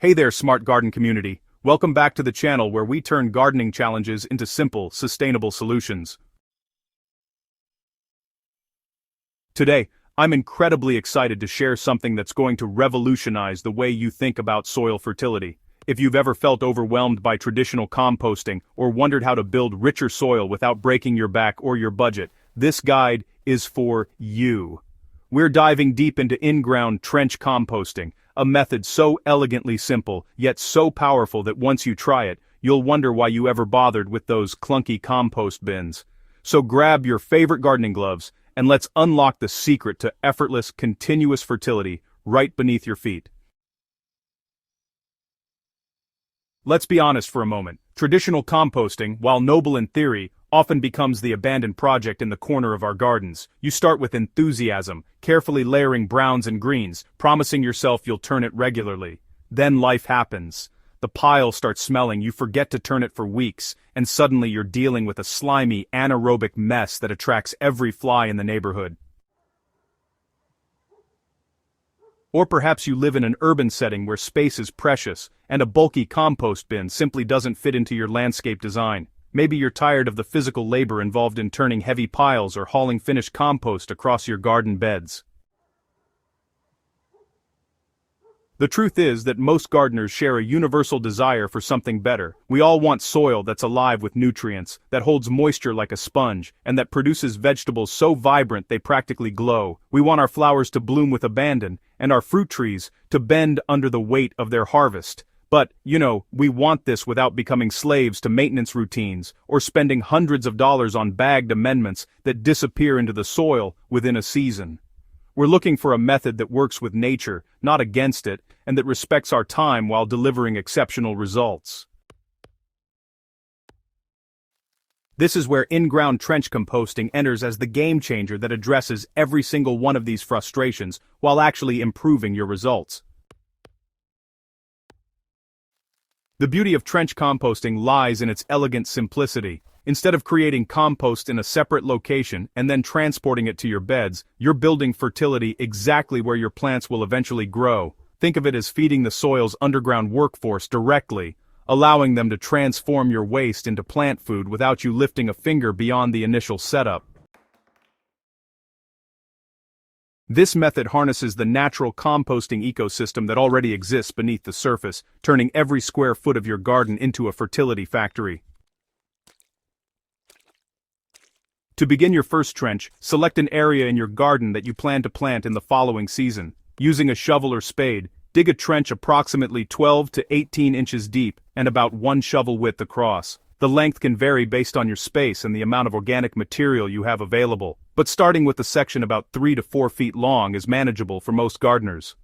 Hey there, smart garden community. Welcome back to the channel where we turn gardening challenges into simple, sustainable solutions. Today, I'm incredibly excited to share something that's going to revolutionize the way you think about soil fertility. If you've ever felt overwhelmed by traditional composting or wondered how to build richer soil without breaking your back or your budget, this guide is for you. We're diving deep into in-ground trench composting, a method so elegantly simple, yet so powerful that once you try it, you'll wonder why you ever bothered with those clunky compost bins. So grab your favorite gardening gloves, and let's unlock the secret to effortless, continuous fertility right beneath your feet. Let's be honest for a moment. Traditional composting, while noble in theory, often becomes the abandoned project in the corner of our gardens. You start with enthusiasm, carefully layering browns and greens, promising yourself you'll turn it regularly. Then life happens. The pile starts smelling, you forget to turn it for weeks, and suddenly you're dealing with a slimy, anaerobic mess that attracts every fly in the neighborhood. Or perhaps you live in an urban setting where space is precious, and a bulky compost bin simply doesn't fit into your landscape design. Maybe you're tired of the physical labor involved in turning heavy piles or hauling finished compost across your garden beds. The truth is that most gardeners share a universal desire for something better. We all want soil that's alive with nutrients, that holds moisture like a sponge, and that produces vegetables so vibrant they practically glow. We want our flowers to bloom with abandon, and our fruit trees to bend under the weight of their harvest. But, we want this without becoming slaves to maintenance routines, or spending hundreds of dollars on bagged amendments that disappear into the soil within a season. We're looking for a method that works with nature, not against it, and that respects our time while delivering exceptional results. This is where in-ground trench composting enters as the game changer that addresses every single one of these frustrations while actually improving your results. The beauty of trench composting lies in its elegant simplicity. Instead of creating compost in a separate location and then transporting it to your beds, you're building fertility exactly where your plants will eventually grow. Think of it as feeding the soil's underground workforce directly, allowing them to transform your waste into plant food without you lifting a finger beyond the initial setup. This method harnesses the natural composting ecosystem that already exists beneath the surface, turning every square foot of your garden into a fertility factory. To begin your first trench, select an area in your garden that you plan to plant in the following season. Using a shovel or spade, dig a trench approximately 12 to 18 inches deep and about 1 shovel width across. The length can vary based on your space and the amount of organic material you have available, but starting with a section about 3 to 4 feet long is manageable for most gardeners.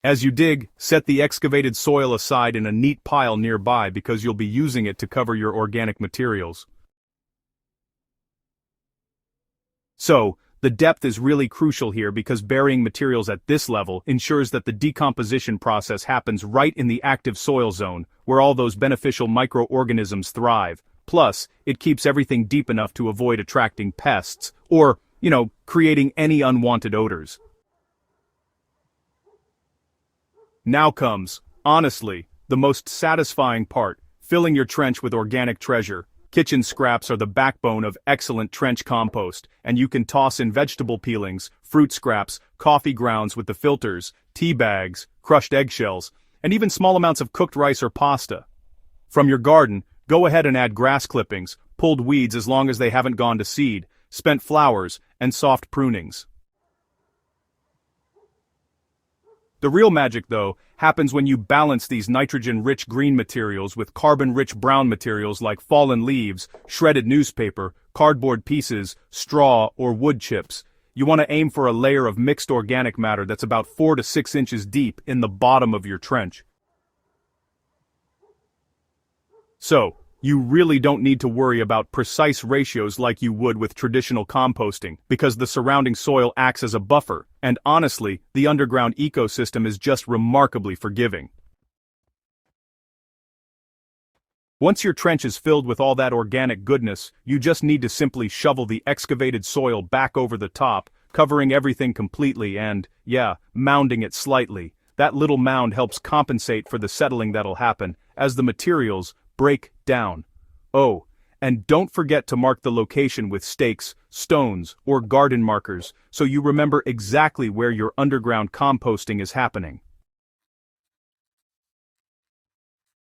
As you dig, set the excavated soil aside in a neat pile nearby because you'll be using it to cover your organic materials. So, the depth is really crucial here because burying materials at this level ensures that the decomposition process happens right in the active soil zone, where all those beneficial microorganisms thrive. Plus, it keeps everything deep enough to avoid attracting pests, or, creating any unwanted odors. Now comes, honestly, the most satisfying part, filling your trench with organic treasure. Kitchen scraps are the backbone of excellent trench compost, and you can toss in vegetable peelings, fruit scraps, coffee grounds with the filters, tea bags, crushed eggshells, and even small amounts of cooked rice or pasta. From your garden, go ahead and add grass clippings, pulled weeds as long as they haven't gone to seed, spent flowers, and soft prunings. The real magic, though, happens when you balance these nitrogen-rich green materials with carbon-rich brown materials like fallen leaves, shredded newspaper, cardboard pieces, straw, or wood chips. You want to aim for a layer of mixed organic matter that's about 4 to 6 inches deep in the bottom of your trench. So, you really don't need to worry about precise ratios like you would with traditional composting, because the surrounding soil acts as a buffer, and honestly, the underground ecosystem is just remarkably forgiving. Once your trench is filled with all that organic goodness, you just need to simply shovel the excavated soil back over the top, covering everything completely and, yeah, mounding it slightly. That little mound helps compensate for the settling that'll happen as the materials break down. Oh, and don't forget to mark the location with stakes, stones, or garden markers so you remember exactly where your underground composting is happening.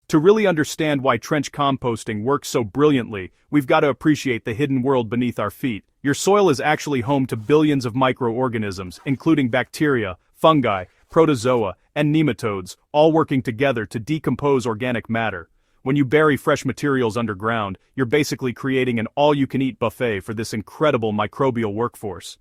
To really understand why trench composting works so brilliantly, we've got to appreciate the hidden world beneath our feet. Your soil is actually home to billions of microorganisms, including bacteria, fungi, protozoa, and nematodes, all working together to decompose organic matter. When you bury fresh materials underground, you're basically creating an all-you-can-eat buffet for this incredible microbial workforce.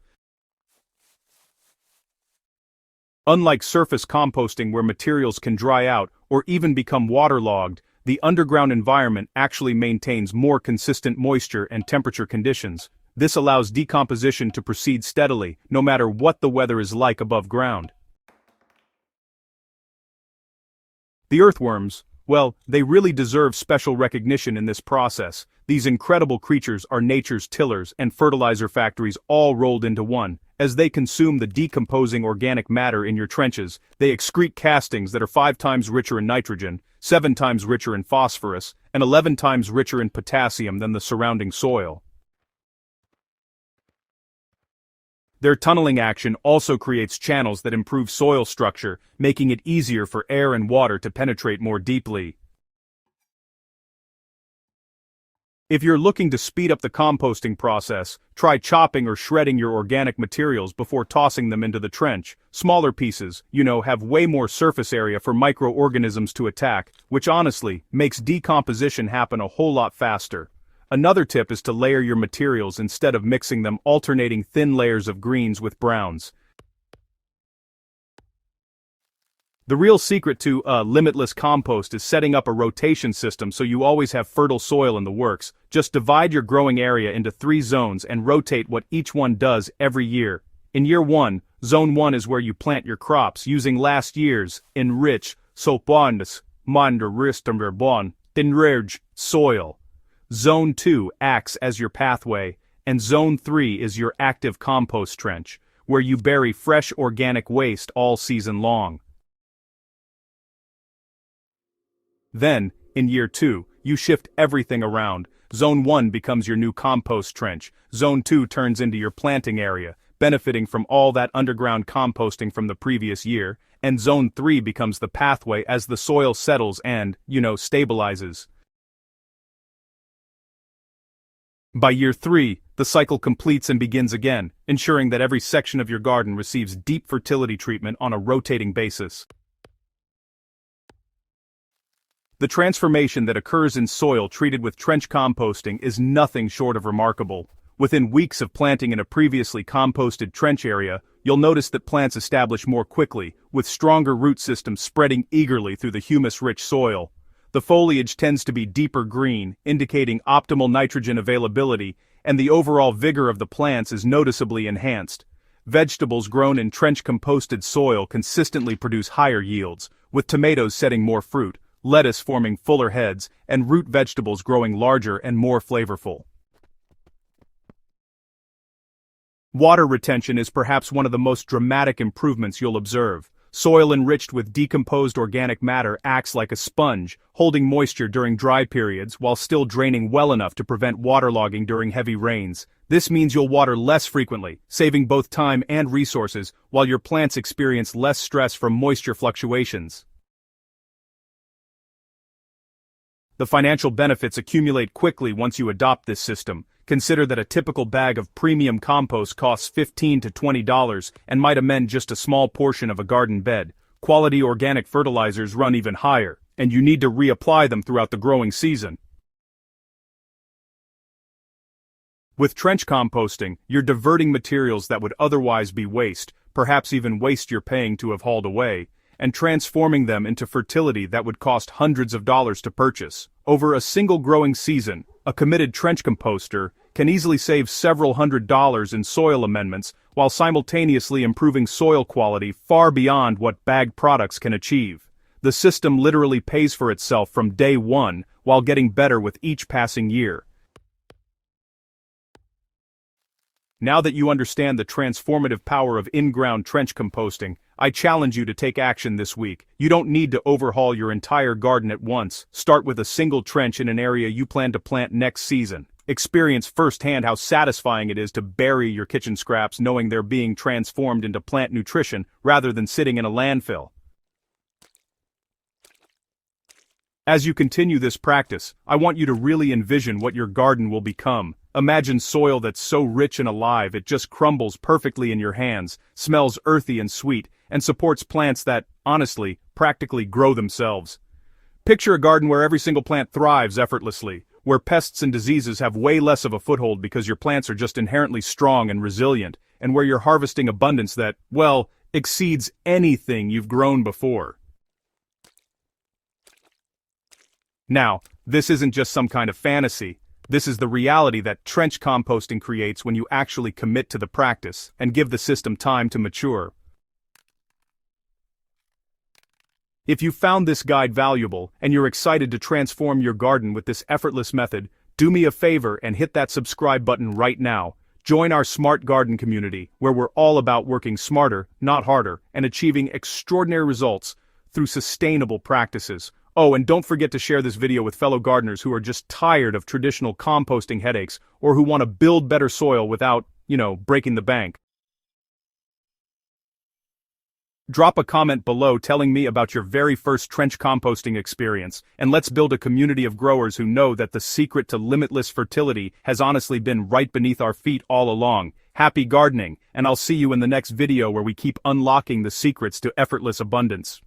Unlike surface composting where materials can dry out or even become waterlogged, the underground environment actually maintains more consistent moisture and temperature conditions. This allows decomposition to proceed steadily, no matter what the weather is like above ground. The earthworms, well, they really deserve special recognition in this process. These incredible creatures are nature's tillers and fertilizer factories all rolled into one. As they consume the decomposing organic matter in your trenches, they excrete castings that are 5 times richer in nitrogen, 7 times richer in phosphorus, and 11 times richer in potassium than the surrounding soil. Their tunneling action also creates channels that improve soil structure, making it easier for air and water to penetrate more deeply. If you're looking to speed up the composting process, try chopping or shredding your organic materials before tossing them into the trench. Smaller pieces, have way more surface area for microorganisms to attack, which honestly makes decomposition happen a whole lot faster. Another tip is to layer your materials instead of mixing them, alternating thin layers of greens with browns. The real secret to limitless compost is setting up a rotation system so you always have fertile soil in the works. Just divide your growing area into 3 zones and rotate what each one does every year. In year 1, zone 1 is where you plant your crops using last year's enriched soil. Zone 2 acts as your pathway, and Zone 3 is your active compost trench, where you bury fresh organic waste all season long. Then, in year 2, you shift everything around. Zone 1 becomes your new compost trench. Zone 2 turns into your planting area, benefiting from all that underground composting from the previous year, and Zone 3 becomes the pathway as the soil settles and, stabilizes. By year 3, the cycle completes and begins again, ensuring that every section of your garden receives deep fertility treatment on a rotating basis. The transformation that occurs in soil treated with trench composting is nothing short of remarkable. Within weeks of planting in a previously composted trench area, you'll notice that plants establish more quickly, with stronger root systems spreading eagerly through the humus-rich soil. The foliage tends to be deeper green, indicating optimal nitrogen availability, and the overall vigor of the plants is noticeably enhanced. Vegetables grown in trench-composted soil consistently produce higher yields, with tomatoes setting more fruit, lettuce forming fuller heads, and root vegetables growing larger and more flavorful. Water retention is perhaps one of the most dramatic improvements you'll observe. Soil enriched with decomposed organic matter acts like a sponge, holding moisture during dry periods while still draining well enough to prevent waterlogging during heavy rains. This means you'll water less frequently, saving both time and resources, while your plants experience less stress from moisture fluctuations. The financial benefits accumulate quickly once you adopt this system. Consider that a typical bag of premium compost costs $15 to $20 and might amend just a small portion of a garden bed. Quality organic fertilizers run even higher, and you need to reapply them throughout the growing season. With trench composting, you're diverting materials that would otherwise be waste, perhaps even waste you're paying to have hauled away, and transforming them into fertility that would cost hundreds of dollars to purchase. Over a single growing season, a committed trench composter can easily save several $100s in soil amendments while simultaneously improving soil quality far beyond what bagged products can achieve. The system literally pays for itself from day one while getting better with each passing year. Now that you understand the transformative power of in-ground trench composting, I challenge you to take action this week. You don't need to overhaul your entire garden at once. Start with a single trench in an area you plan to plant next season. Experience firsthand how satisfying it is to bury your kitchen scraps knowing they're being transformed into plant nutrition rather than sitting in a landfill. As you continue this practice, I want you to really envision what your garden will become. Imagine soil that's so rich and alive it just crumbles perfectly in your hands, smells earthy and sweet, and supports plants that, honestly, practically grow themselves. Picture a garden where every single plant thrives effortlessly, where pests and diseases have way less of a foothold because your plants are just inherently strong and resilient, and where you're harvesting abundance that, well, exceeds anything you've grown before. Now, this isn't just some kind of fantasy. This is the reality that trench composting creates when you actually commit to the practice and give the system time to mature. If you found this guide valuable and you're excited to transform your garden with this effortless method, do me a favor and hit that subscribe button right now. Join our Smart Garden community, where we're all about working smarter, not harder, and achieving extraordinary results through sustainable practices. Oh, and don't forget to share this video with fellow gardeners who are just tired of traditional composting headaches or who want to build better soil without, breaking the bank. Drop a comment below telling me about your very first trench composting experience, and let's build a community of growers who know that the secret to limitless fertility has honestly been right beneath our feet all along. Happy gardening, and I'll see you in the next video where we keep unlocking the secrets to effortless abundance.